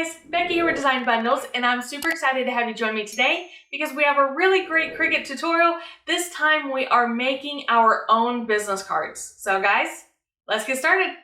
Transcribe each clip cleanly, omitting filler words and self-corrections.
guys, Becky here with Design Bundles, and I'm super excited to have you join me today because we have a really great Cricut tutorial. This time we are making our own business cards. So guys, let's get started.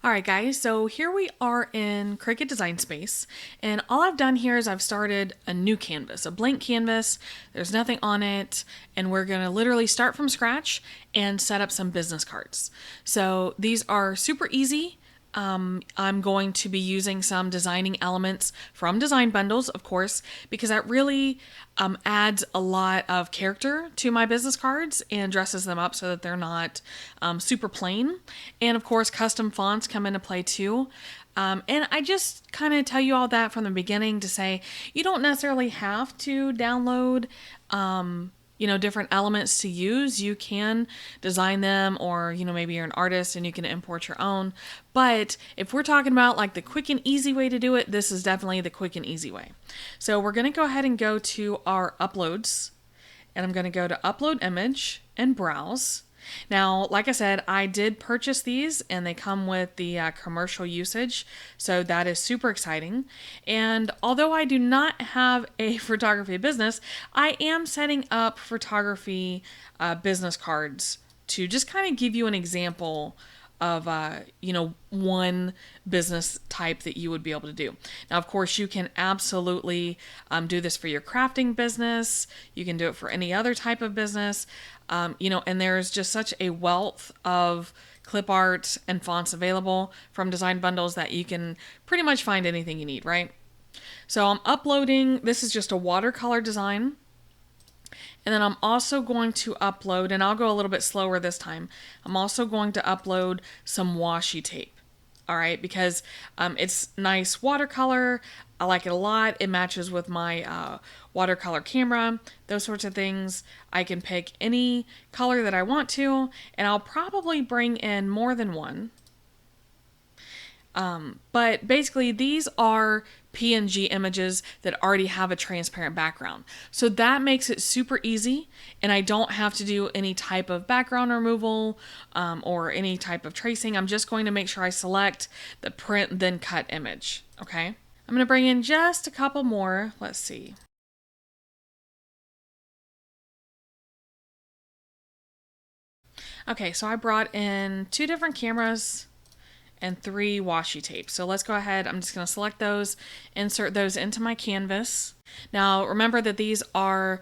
Alright guys, so here we are in Cricut Design Space, and all I've done here is I've started a new canvas, a blank canvas. There's nothing on it, and we're going to literally start from scratch and set up some business cards. So these are super easy. I'm going to be using some designing elements from Design Bundles, of course, because that really adds a lot of character to my business cards and dresses them up so that they're not super plain. And of course, custom fonts come into play too. And I just kind of tell you all that from the beginning to say you don't necessarily have to download different elements to use. You can design them, or, maybe you're an artist and you can import your own. But if we're talking about like the quick and easy way to do it, this is definitely the quick and easy way. So we're going to go ahead and go to our uploads, and I'm going to go to upload image and browse. Now, like I said, I did purchase these and they come with the commercial usage, so that is super exciting. And although I do not have a photography business, I am setting up photography business cards to just kind of give you an example of one business type that you would be able to do. Now, of course, you can absolutely do this for your crafting business. You can do it for any other type of business. And there's just such a wealth of clip art and fonts available from Design Bundles that you can pretty much find anything you need, right? So I'm uploading, this is just a watercolor design. And then I'm also going to upload, and I'll go a little bit slower this time, I'm also going to upload some washi tape. All right, because it's nice watercolor. I like it a lot. It matches with my watercolor camera, those sorts of things. I can pick any color that I want to, and I'll probably bring in more than one. But basically these are PNG images that already have a transparent background. So that makes it super easy, and I don't have to do any type of background removal or any type of tracing. I'm just going to make sure I select the print then cut image. Okay, I'm going to bring in just a couple more. Let's see. Okay, so I brought in 2 different cameras and 3 washi tapes. So let's go ahead. I'm just going to select those, insert those into my canvas. Now remember that these are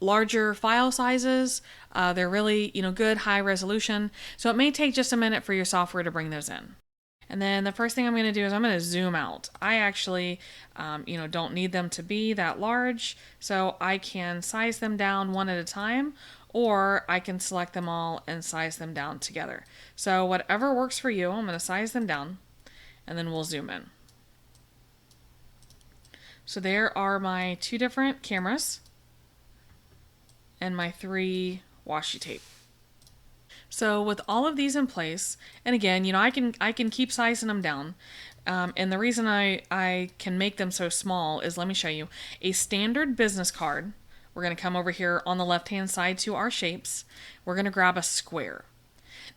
larger file sizes. They're really good high resolution. So it may take just a minute for your software to bring those in. And then the first thing I'm going to do is I'm going to zoom out. I actually don't need them to be that large, so I can size them down one at a time, or I can select them all and size them down together. So whatever works for you, I'm going to size them down, and then we'll zoom in. So there are my 2 different cameras and my 3 washi tape. So with all of these in place, and again, I can keep sizing them down. And the reason I can make them so small is, let me show you. A standard business card, we're going to come over here on the left-hand side to our shapes. We're going to grab a square.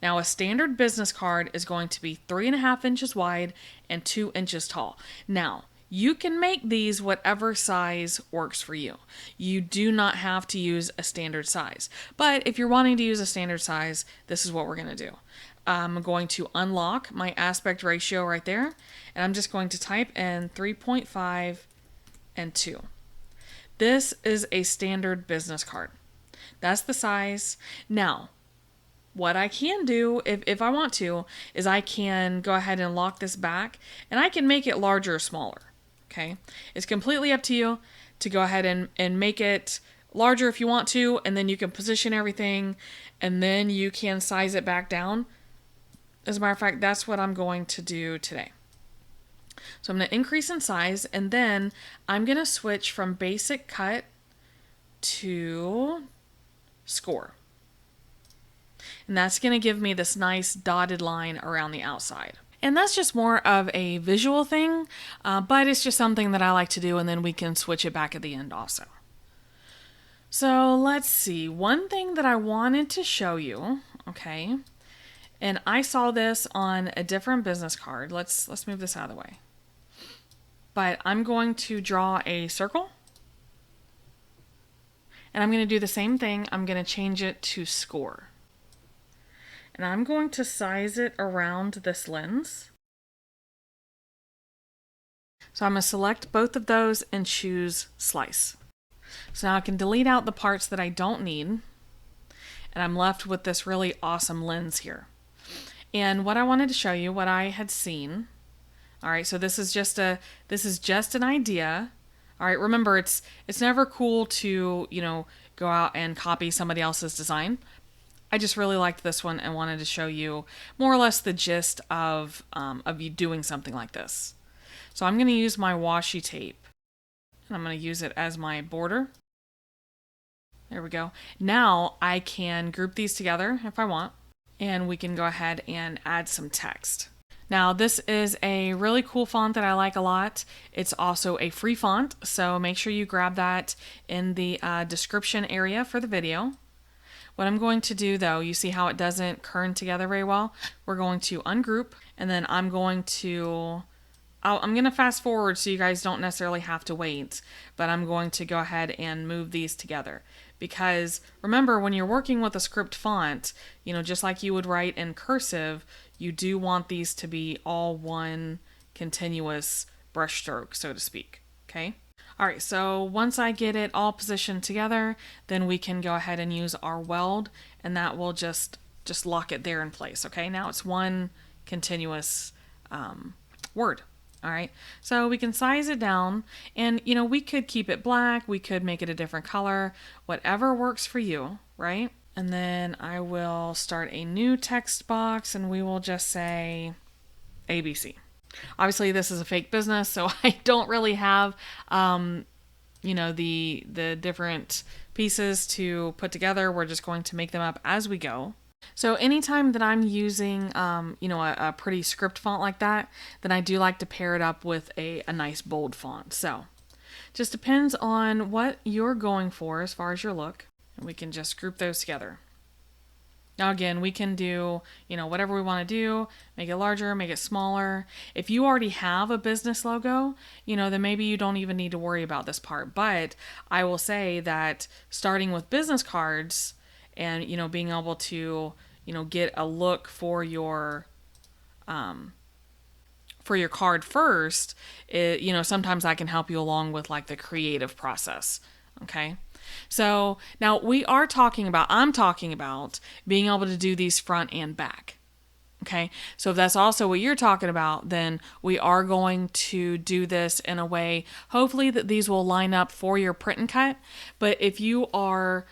Now, a standard business card is going to be 3.5 inches wide and 2 inches tall. Now, you can make these whatever size works for you. You do not have to use a standard size. But if you're wanting to use a standard size, this is what we're going to do. I'm going to unlock my aspect ratio right there, and I'm just going to type in 3.5 and 2. This is a standard business card. That's the size. Now, what I can do, if I want to, is I can go ahead and lock this back, and I can make it larger or smaller. Okay, it's completely up to you to go ahead and make it larger if you want to, and then you can position everything, and then you can size it back down. As a matter of fact, that's what I'm going to do today. So I'm going to increase in size, and then I'm going to switch from basic cut to score. And that's going to give me this nice dotted line around the outside. And that's just more of a visual thing, but it's just something that I like to do, and then we can switch it back at the end also. So let's see. One thing that I wanted to show you, okay, And I saw this on a different business card. Let's move this out of the way. But I'm going to draw a circle. And I'm going to do the same thing. I'm going to change it to score. And I'm going to size it around this lens. So I'm going to select both of those and choose slice. So now I can delete out the parts that I don't need. And I'm left with this really awesome lens here. And what I wanted to show you, what I had seen. All right, so this is just an idea. All right, remember it's never cool to, go out and copy somebody else's design. I just really liked this one and wanted to show you more or less the gist of you doing something like this. So I'm going to use my washi tape, and I'm going to use it as my border. There we go. Now I can group these together if I want, and we can go ahead and add some text. Now this is a really cool font that I like a lot. It's also a free font, so make sure you grab that in the description area for the video. What I'm going to do though, you see how it doesn't kern together very well? We're going to ungroup, and then I'm going to fast forward so you guys don't necessarily have to wait, but I'm going to go ahead and move these together. Because remember, when you're working with a script font, just like you would write in cursive, you do want these to be all one continuous brush stroke, so to speak. Okay? All right, so once I get it all positioned together, then we can go ahead and use our weld, and that will just lock it there in place. Okay, now it's one continuous word. All right, so we can size it down, and we could keep it black, we could make it a different color, whatever works for you, right? And then I will start a new text box, and we will just say ABC. Obviously, this is a fake business, so I don't really have, the different pieces to put together. We're just going to make them up as we go. So anytime that I'm using, a pretty script font like that, then I do like to pair it up with a nice bold font. So just depends on what you're going for as far as your look. And we can just group those together. Now again, we can do, whatever we want to do, make it larger, make it smaller. If you already have a business logo, then maybe you don't even need to worry about this part. But I will say that starting with business cards and, being able to, get a look for your card first, sometimes I can help you along with like the creative process. Okay. So now I'm talking about being able to do these front and back. Okay. So if that's also what you're talking about, then we are going to do this in a way, hopefully that these will line up for your print and cut. But if you are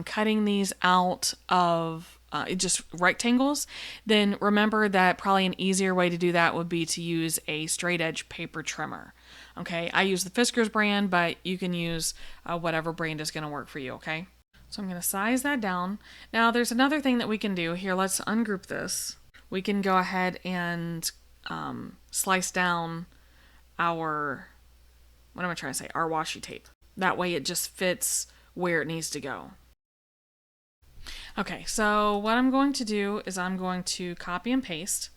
cutting these out of just rectangles, then remember that probably an easier way to do that would be to use a straight edge paper trimmer. Okay, I use the Fiskars brand, but you can use whatever brand is going to work for you, okay? So I'm going to size that down. Now there's another thing that we can do. Here, let's ungroup this. We can go ahead and slice down our washi tape. That way it just fits where it needs to go. Okay, so what I'm going to do is I'm going to copy and paste.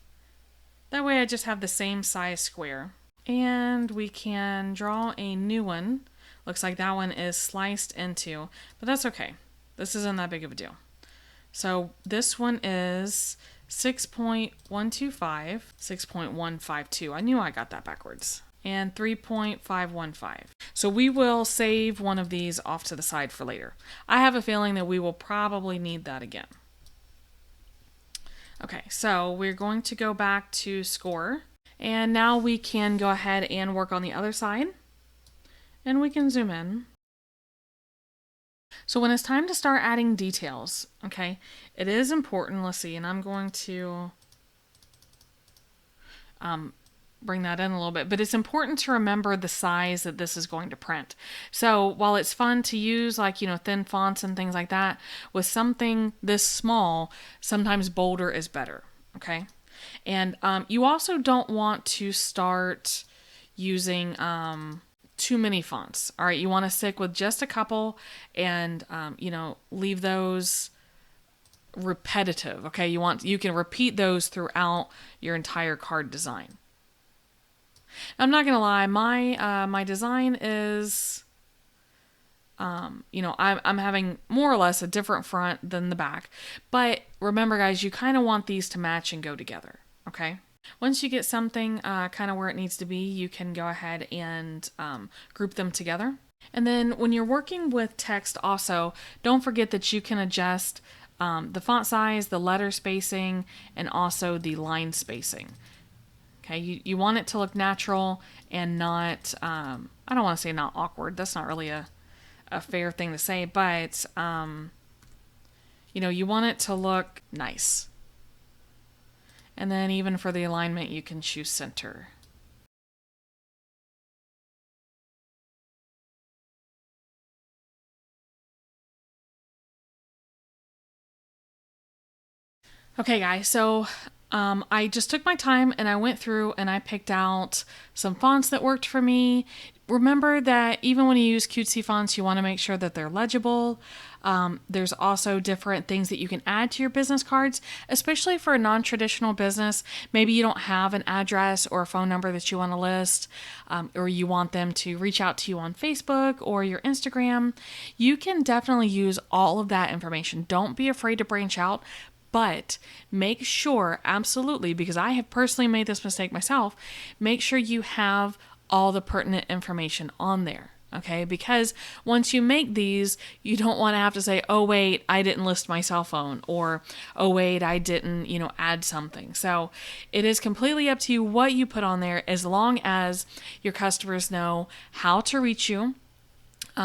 That way I just have the same size square. And we can draw a new one. Looks like that one is sliced into, but that's okay. This isn't that big of a deal. So this one is 6.125, 6.152. I knew I got that backwards. And 3.515. So we will save one of these off to the side for later. I have a feeling that we will probably need that again. Okay, so we're going to go back to score. And now we can go ahead and work on the other side. And we can zoom in. So when it's time to start adding details, okay, it is important, let's see, and I'm going to bring that in a little bit, but it's important to remember the size that this is going to print. So while it's fun to use like, thin fonts and things like that, with something this small, sometimes bolder is better, okay? And you also don't want to start using too many fonts. All right, you want to stick with just a couple and, leave those repetitive. Okay, you can repeat those throughout your entire card design. I'm not gonna lie, my design is, I'm having more or less a different front than the back. But remember, guys, you kind of want these to match and go together. Okay. Once you get something kind of where it needs to be, you can go ahead and group them together. And then when you're working with text also, don't forget that you can adjust the font size, the letter spacing, and also the line spacing. Okay, you want it to look natural and not, I don't want to say not awkward. That's not really a fair thing to say, but, you want it to look nice. And then even for the alignment, you can choose center. Okay, guys, so I just took my time and I went through and I picked out some fonts that worked for me. Remember that even when you use cutesy fonts, you want to make sure that they're legible. There's also different things that you can add to your business cards, especially for a non-traditional business. Maybe you don't have an address or a phone number that you want to list, or you want them to reach out to you on Facebook or your Instagram. You can definitely use all of that information. Don't be afraid to branch out. But make sure, absolutely, because I have personally made this mistake myself, make sure you have all the pertinent information on there. Okay, because once you make these, you don't want to have to say, oh, wait, I didn't list my cell phone, or oh, wait, I didn't, add something. So it is completely up to you what you put on there, as long as your customers know how to reach you.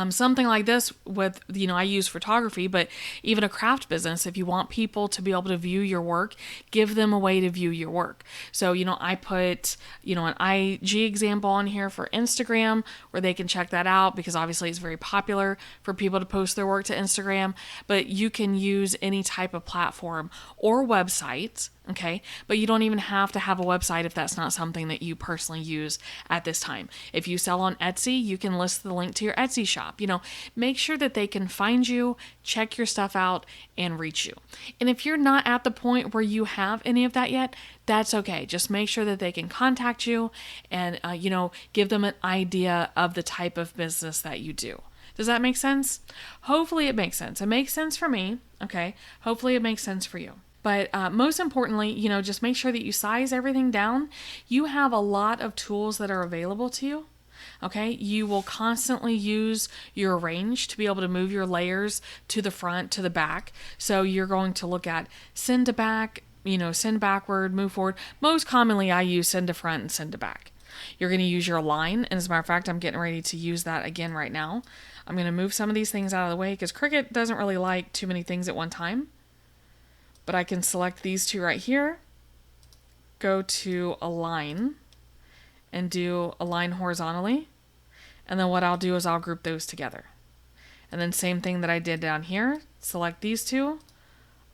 Something like this with, I use photography, but even a craft business, if you want people to be able to view your work, give them a way to view your work. So, I put, an IG example on here for Instagram where they can check that out, because obviously it's very popular for people to post their work to Instagram, but you can use any type of platform or website. Okay, but you don't even have to have a website if that's not something that you personally use at this time. If you sell on Etsy, you can list the link to your Etsy shop. Make sure that they can find you, check your stuff out, and reach you. And if you're not at the point where you have any of that yet, that's okay. Just make sure that they can contact you and, give them an idea of the type of business that you do. Does that make sense? Hopefully it makes sense. It makes sense for me. Okay. Hopefully it makes sense for you. But most importantly, just make sure that you size everything down. You have a lot of tools that are available to you. Okay, you will constantly use your arrange to be able to move your layers to the front, to the back. So you're going to look at send to back, send backward, move forward. Most commonly, I use send to front and send to back. You're going to use your align. And as a matter of fact, I'm getting ready to use that again right now. I'm going to move some of these things out of the way because Cricut doesn't really like too many things at one time. But I can select these two right here, go to align, and do align horizontally. And then what I'll do is I'll group those together. And then same thing that I did down here, select these two,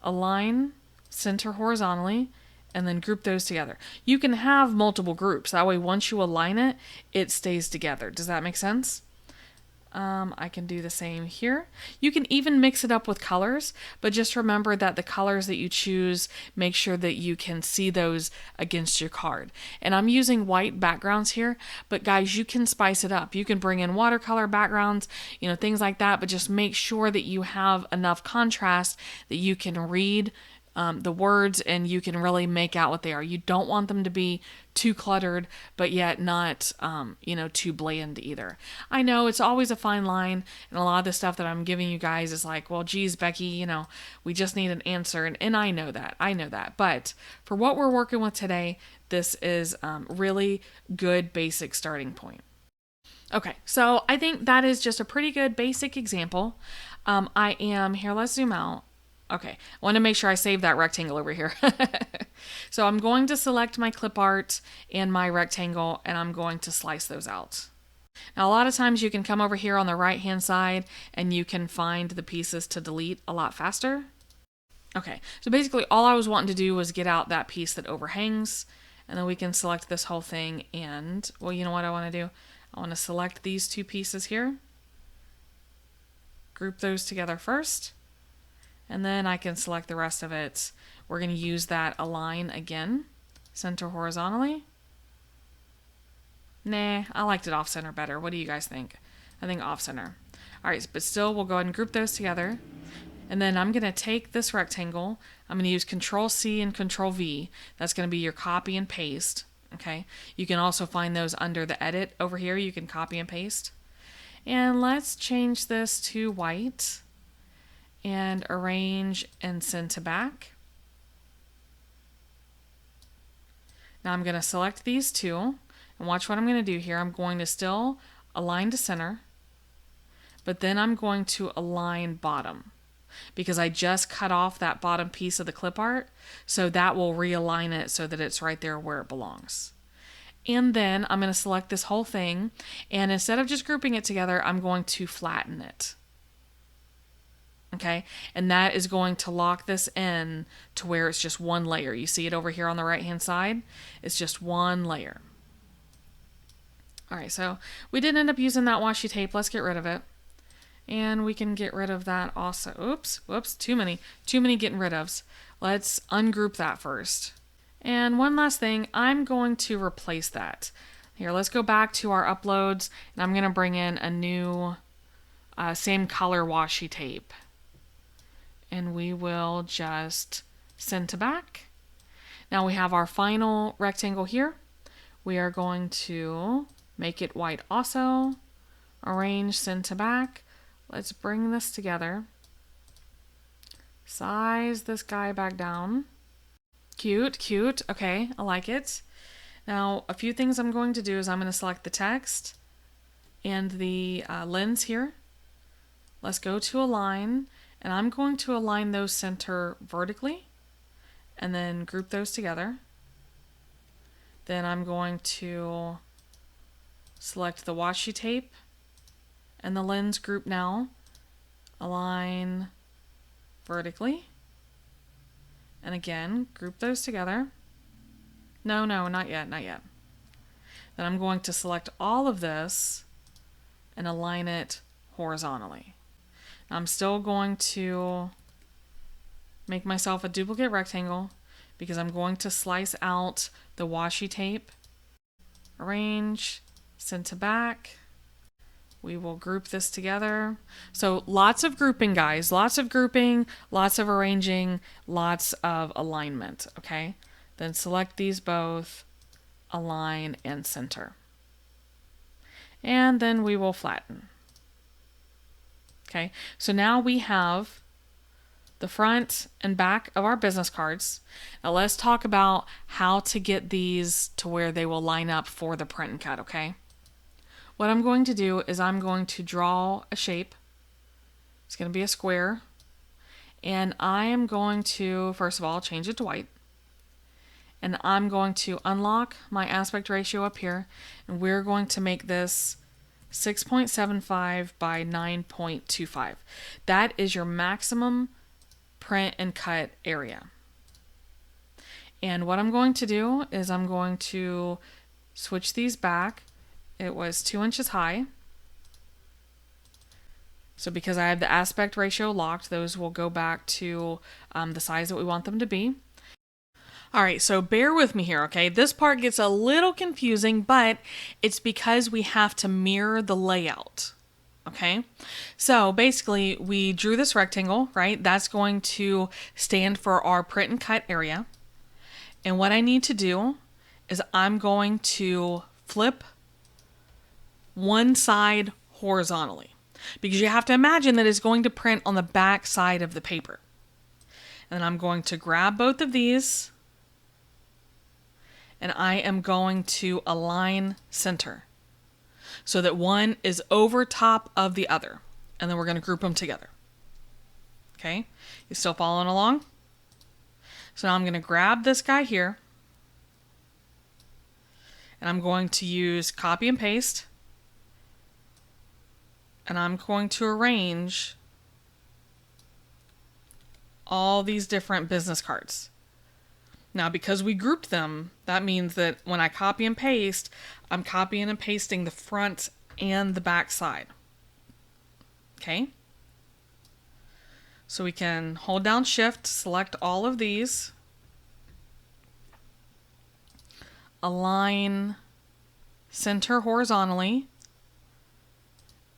align, center horizontally, and then group those together. You can have multiple groups. That way once you align it, it stays together. Does that make sense? I can do the same here. You can even mix it up with colors, but just remember that the colors that you choose, make sure that you can see those against your card. And I'm using white backgrounds here, but guys, you can spice it up. You can bring in watercolor backgrounds, things like that, but just make sure that you have enough contrast that you can read the words and you can really make out what they are. You don't want them to be too cluttered, but yet not, too bland either. I know it's always a fine line, and a lot of the stuff that I'm giving you guys is like, well, geez, Becky, we just need an answer, and I know that. But for what we're working with today, this is really good basic starting point. Okay, so I think that is just a pretty good basic example. Here, let's zoom out. Okay, I want to make sure I save that rectangle over here. So I'm going to select my clip art and my rectangle, and I'm going to slice those out. Now, a lot of times you can come over here on the right hand side and you can find the pieces to delete a lot faster. Okay, so basically all I was wanting to do was get out that piece that overhangs, and then we can select this whole thing, and, well, you know what I want to do? I want to select these two pieces here, group those together first, And then I can select the rest of it. We're going to use that align again. Center horizontally. Nah, I liked it off center better. What do you guys think? I think off center. All right, but still we'll go ahead and group those together. And then I'm going to take this rectangle. I'm going to use Control C and Control V. That's going to be your copy and paste. Okay. You can also find those under the edit over here. You can copy and paste. And let's change this to white and arrange and send to back. Now I'm going to select these two and watch what I'm going to do here. I'm going to still align to center, but then I'm going to align bottom because I just cut off that bottom piece of the clip art, so that will realign it so that it's right there where it belongs. And then I'm going to select this whole thing, and instead of just grouping it together, I'm going to flatten it. Okay, and that is going to lock this in to where it's just one layer. You see it over here on the right hand side? It's just one layer. All right, so we did end up using that washi tape. Let's get rid of it. And we can get rid of that also. Oops, whoops, too many getting rid ofs. Let's ungroup that first. And one last thing, I'm going to replace that. Here, let's go back to our uploads, and I'm going to bring in a new same color washi tape. And we will just send to back. Now we have our final rectangle here. We are going to make it white also. Arrange, send to back. Let's bring this together. Size this guy back down. Cute, cute. Okay, I like it. Now, a few things I'm going to do is I'm going to select the text and the lens here. Let's go to align, and I'm going to align those center vertically and then group those together. Then I'm going to select the washi tape and the lens group now. Align vertically. And again, group those together. No, not yet, not yet. Then I'm going to select all of this and align it horizontally. I'm still going to make myself a duplicate rectangle because I'm going to slice out the washi tape. Arrange, send to back. We will group this together. So lots of grouping, guys. Lots of grouping, lots of arranging, lots of alignment, okay? Then select these both, align, and center. And then we will flatten. Okay, so now we have the front and back of our business cards. Now let's talk about how to get these to where they will line up for the print and cut, okay? What I'm going to do is I'm going to draw a shape. It's going to be a square. And I am going to, first of all, change it to white. And I'm going to unlock my aspect ratio up here. And we're going to make this 6.75 by 9.25. That is your maximum print and cut area. And what I'm going to do is I'm going to switch these back. It was 2 inches high. So because I have the aspect ratio locked, those will go back to the size that we want them to be. All right, so bear with me here, okay? This part gets a little confusing, but it's because we have to mirror the layout, okay? So basically, we drew this rectangle, right? That's going to stand for our print and cut area. And what I need to do is I'm going to flip one side horizontally because you have to imagine that it's going to print on the back side of the paper. And I'm going to grab both of these and I am going to align center so that one is over top of the other. And then we're going to group them together. Okay, you still following along? So now I'm going to grab this guy here and I'm going to use copy and paste. And I'm going to arrange all these different business cards. Now, because we grouped them, that means that when I copy and paste, I'm copying and pasting the front and the back side. Okay? So we can hold down Shift, select all of these, align center horizontally,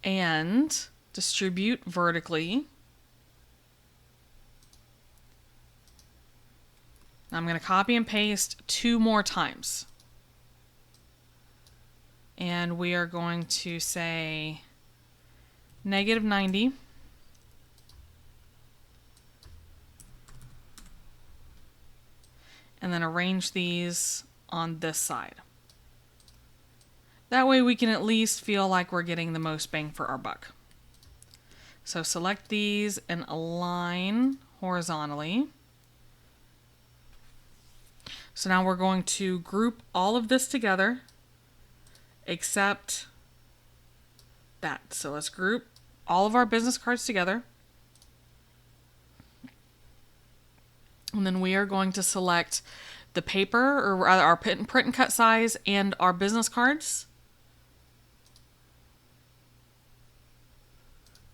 and distribute vertically. I'm going to copy and paste 2 more times. And we are going to say -90. And then arrange these on this side. That way we can at least feel like we're getting the most bang for our buck. So select these and align horizontally. So now we're going to group all of this together except that. So let's group all of our business cards together. And then we are going to select the paper, or rather our print and cut size, and our business cards.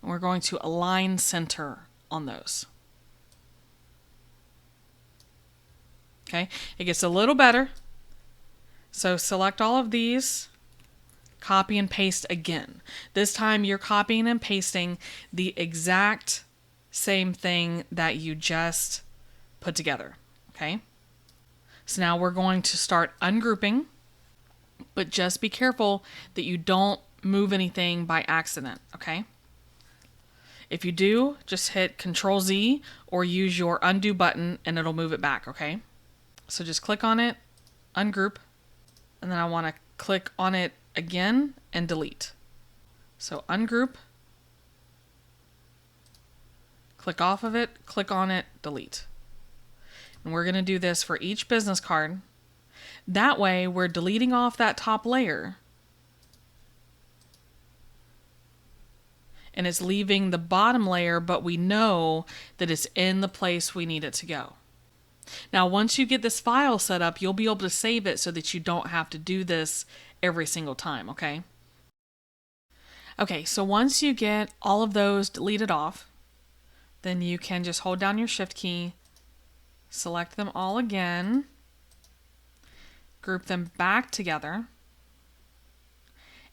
And we're going to align center on those. Okay, it gets a little better. So select all of these, copy and paste again. This time you're copying and pasting the exact same thing that you just put together. Okay, so now we're going to start ungrouping, but just be careful that you don't move anything by accident. Okay, if you do, just hit Control Z or use your undo button and it'll move it back. Okay, so just click on it, ungroup, and then I want to click on it again and delete. So ungroup, click off of it, click on it, delete. And we're going to do this for each business card. That way we're deleting off that top layer and it's leaving the bottom layer, but we know that it's in the place we need it to go. Now, once you get this file set up, you'll be able to save it so that you don't have to do this every single time, okay? Okay, so once you get all of those deleted off, then you can just hold down your Shift key, select them all again, group them back together,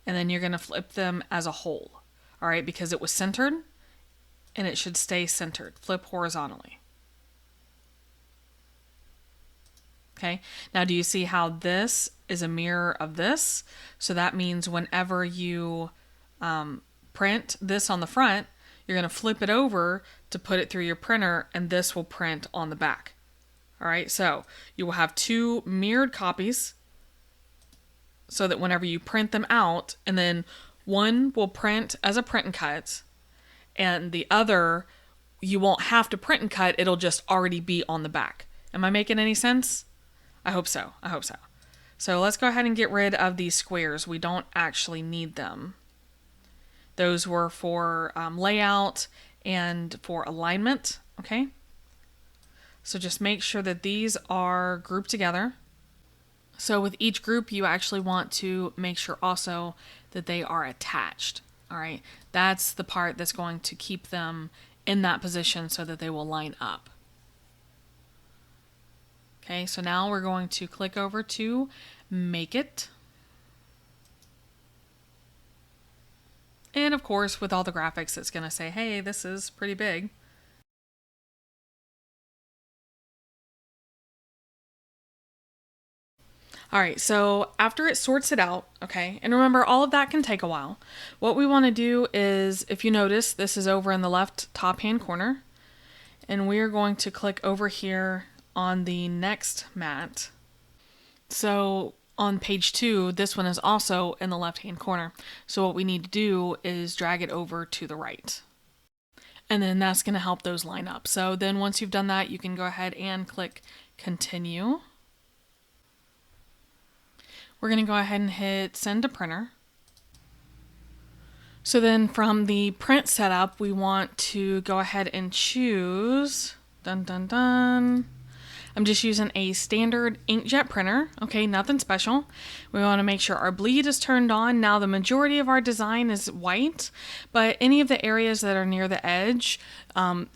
and then you're going to flip them as a whole, all right, because it was centered and it should stay centered. Flip horizontally. Okay, now do you see how this is a mirror of this? So that means whenever you print this on the front, you're going to flip it over to put it through your printer and this will print on the back. All right, so you will have 2 mirrored copies so that whenever you print them out, and then one will print as a print and cut and the other you won't have to print and cut, it'll just already be on the back. Am I making any sense? I hope so. I hope so. So let's go ahead and get rid of these squares. We don't actually need them. Those were for layout and for alignment. Okay. So just make sure that these are grouped together. So with each group, you actually want to make sure also that they are attached. All right. That's the part that's going to keep them in that position so that they will line up. Okay, so now we're going to click over to Make It. And of course, with all the graphics, it's going to say, hey, this is pretty big. All right, so after it sorts it out, okay, and remember all of that can take a while. What we want to do is, if you notice, this is over in the left top hand corner, and we are going to click over here on the next mat. So on page 2, this one is also in the left hand corner. So what we need to do is drag it over to the right. And then that's going to help those line up. So then once you've done that, you can go ahead and click continue. We're going to go ahead and hit send to printer. So then from the print setup, we want to go ahead and choose, dun dun dun, I'm just using a standard inkjet printer, okay, nothing special. We want to make sure our bleed is turned on. Now the majority of our design is white, but any of the areas that are near the edge,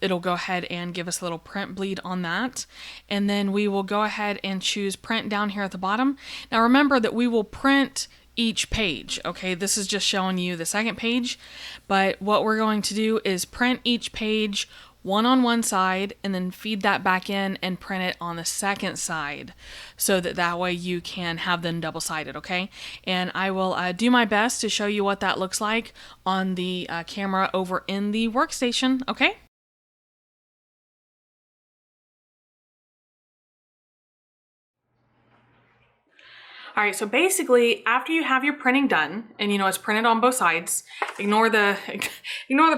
it'll go ahead and give us a little print bleed on that. And then we will go ahead and choose print down here at the bottom. Now remember that we will print each page, okay? This is just showing you the second page, but what we're going to do is print each page one on one side and then feed that back in and print it on the second side so that way you can have them double-sided, okay? And I will do my best to show you what that looks like on the camera over in the workstation, okay? All right, so basically after you have your printing done and you know it's printed on both sides, ignore the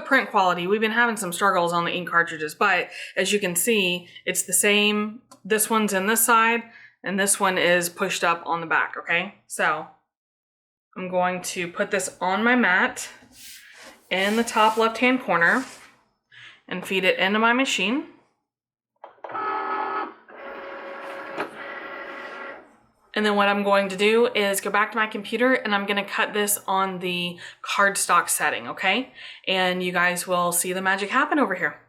print quality. We've been having some struggles on the ink cartridges, but as you can see, it's the same. This one's in this side and this one is pushed up on the back, okay? So I'm going to put this on my mat in the top left-hand corner and feed it into my machine. And then what I'm going to do is go back to my computer and I'm going to cut this on the cardstock setting, okay? And you guys will see the magic happen over here.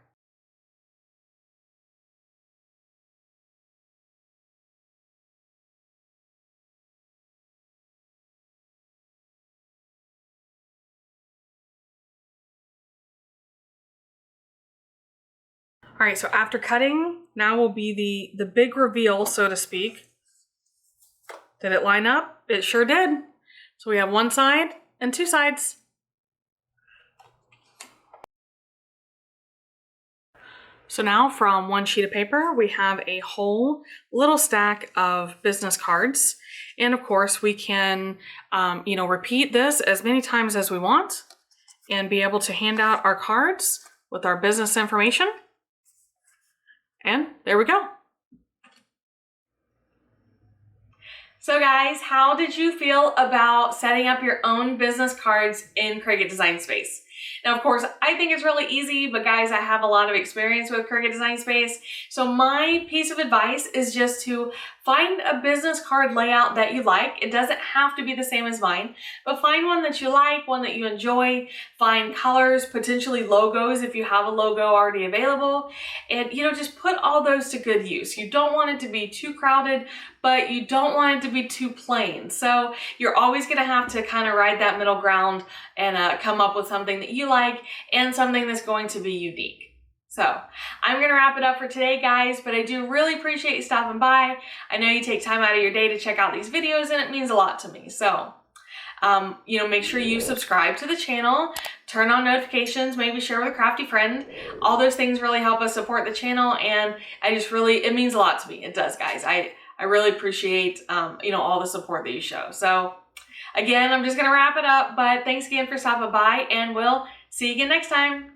All right, so after cutting, now will be the big reveal, so to speak. Did it line up? It sure did. So we have one side and two sides. So now from one sheet of paper, we have a whole little stack of business cards. And of course we can, repeat this as many times as we want and be able to hand out our cards with our business information. And there we go. So guys, how did you feel about setting up your own business cards in Cricut Design Space? Now, of course, I think it's really easy, but guys, I have a lot of experience with Cricut Design Space. So my piece of advice is just to find a business card layout that you like. It doesn't have to be the same as mine, but find one that you like, one that you enjoy. Find colors, potentially logos if you have a logo already available. And, just put all those to good use. You don't want it to be too crowded, but you don't want it to be too plain. So you're always gonna have to kind of ride that middle ground and come up with something that you like and something that's going to be unique. So I'm going to wrap it up for today, guys, but I do really appreciate you stopping by. I know you take time out of your day to check out these videos and it means a lot to me. So, make sure you subscribe to the channel, turn on notifications, maybe share with a crafty friend. All those things really help us support the channel and it means a lot to me. It does, guys. I really appreciate, all the support that you show. So again, I'm just going to wrap it up, but thanks again for stopping by and we'll see you again next time.